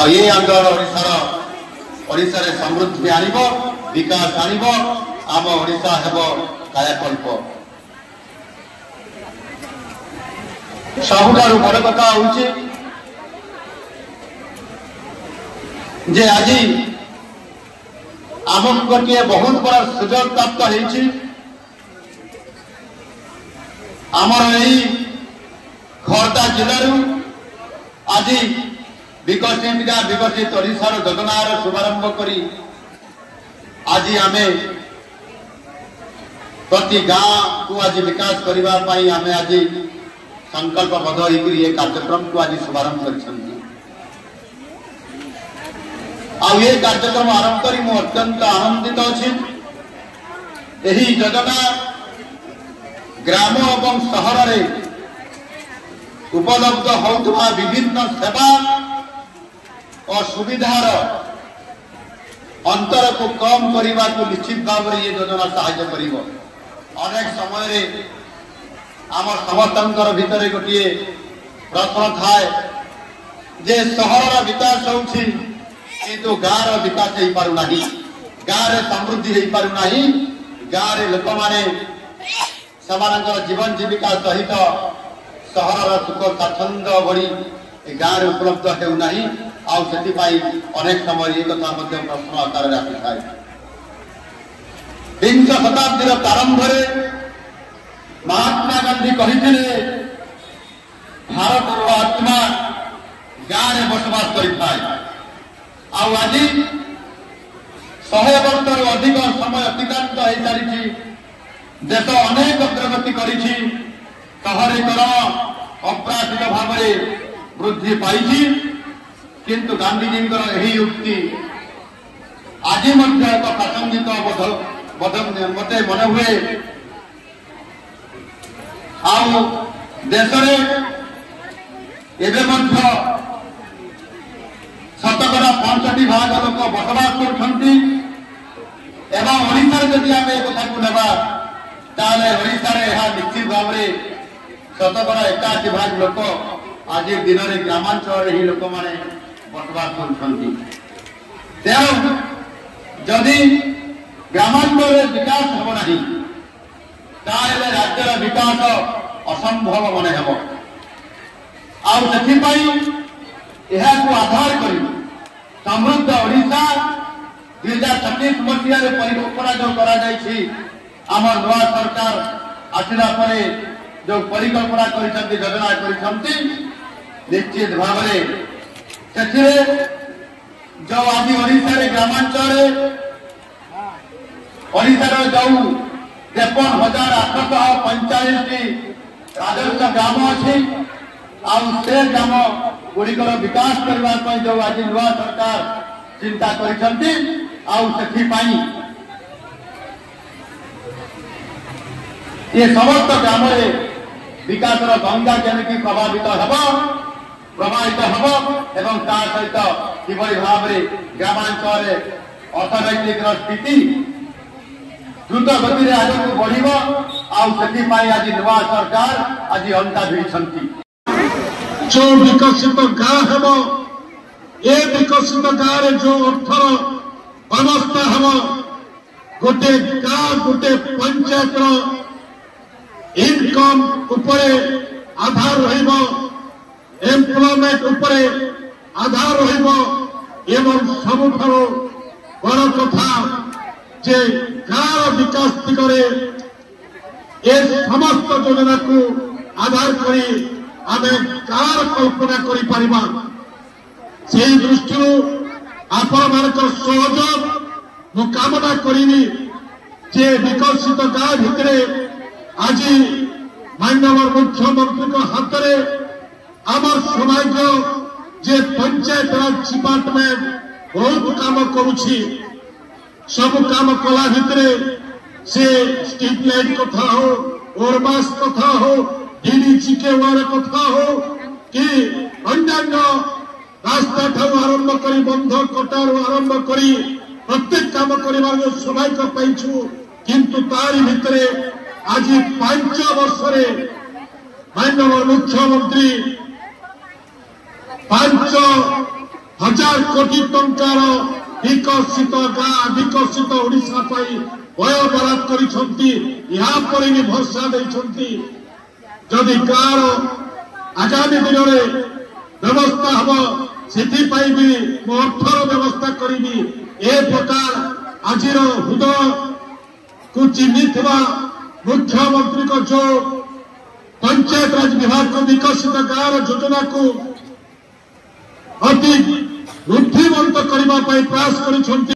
ये आंदोलन ओडिशा रे समृद्धि आनिब विकास आनिब आम ओडिशा हेब कायाकल्प। सबुठारु बड़ कथा होउछि जे आज आम गोटे बहुत बड़ा सुजोग प्राप्त होइछि। आमर यही खर्दा जिलू आज विकसित ओडिशार योजनार शुभारंभ करी आज आमे प्रति गाँ को आज विकास करने आमे आज संकल्पबद्ध होकर ये कार्यक्रम को आज शुभारंभ कर कार्यक्रम आरंभ करी मु अत्यंत आनंदित अच्छी। यही योजना ग्राम और सहर में उपलब्ध होता विभिन्न सेवा और सुविधार अंतर को कम करने को निश्चित भाव में ये योजना सहायता करिव। अनेक समय आम समस्त भितर गोटे प्रश्न थाए जे सहर विकास होउछि किंतु गाँव विकास हो पारुना, गाँव समृद्धि हो पारुना, गाँव लोक माने समानकर जीवन जीविका सहित सहर सुख स्वाच्छंद भरी गाँव में उपलब्ध होना अनेक समय ये कथा प्रश्न आकार आसी थाए। विंश शताब्दी प्रारंभ महात्मा गांधी कहते भारत आत्मा गाँव में बसवास कर आज 100 वर्ष अधिक समय अतिक्रांत हो सारी देश अनेक अग्रगति करिछि, शहरीकरण अप्राकृत भाव में वृद्धि पाई, किंतु गांधीजी यही युक्ति आज एक प्रासंगिक मते मन हुए। देश शतकड़ा 65% लोक बसवास करछंती एवं ओडिशा जदि आम एक कथा को नेबा ताले ओडिशा रे यह निश्चित भाव में शतकड़ा 81% लोक आज दिन में ग्रामांचल ही लोक माने बसवास करछंती। तेणु जदि ग्रामांचल विकास हम नहीं ताले राज्यर विकास असंभव मन हेब। को आधार कर समृद्ध ओडिशा 2026 मसीह परिकल्पना जो आम नुआ सरकार आसला परे जो परिकल्पना योजना कर निश्चित भाव जो आज ओडिशा ग्रामांचल ओडिशार जो 53,845 राजस्व ग्राम अच्छी से ग्राम गुड़िकर विकास करने जो आज नुआ सरकार चिंता करिसेंती ये समस्त ग्राम विकास गंगा केमिति प्रभावित हम एवं ता सहित किभली भाव में ग्रामांचल अर्थनैतिक स्थिति द्रुत गति आगे बढ़ आज नुआ सरकार आज अंता भिड़ी जो विकसित गाँ हम ये विकसित गाँव रे जो अर्थर अवस्था हम गोटे गाँ गोटे पंचायत इनकम उपरे आधार रहिबो, एम्प्लॉयमेंट उपरे आधार रहिबो एवं सबुठारो बड़ कथा जे गाँव विकास दिगरे ए समस्त योजना को आधार करी आमे कार कल्पना करि परिबा। से दृष्टि आपण मानक सहयोग मु कामना करिनी जे विकसित गाँव भितरे आज माननीय मुख्यमंत्री हाथ में आमर समाज जे पंचायत राज डिपार्टमेंट बहुत काम करुछि, सब काम कला भितरे से स्ट्रीट लाइट कथा हो, ओवरपास कथा हो, डीडीसी के वार कथा हो कि अन्य रास्ता ठाऊ आरंभ करी बंध कटार आरंभ करी प्रत्येक काम करिबार जो सौभाग्य पाइछु, किंतु तारी भितरे आज 5 वर्ष माननीय मुख्यमंत्री 5 हजार कोटी टंकार विकसित गाँ विकसित ओडिशा व्यय बराद कर भी भरसा देती जदि गाँव आगामी दिन में व्यवस्था हम से भी अर्थर व्यवस्था करी ए प्रकार आज हृदय को चिन्ह मुख्यमंत्री को जो पंचायत राज विभाग को विकसित गाँव योजना को अति रुद्धिमंत करने प्रयास कर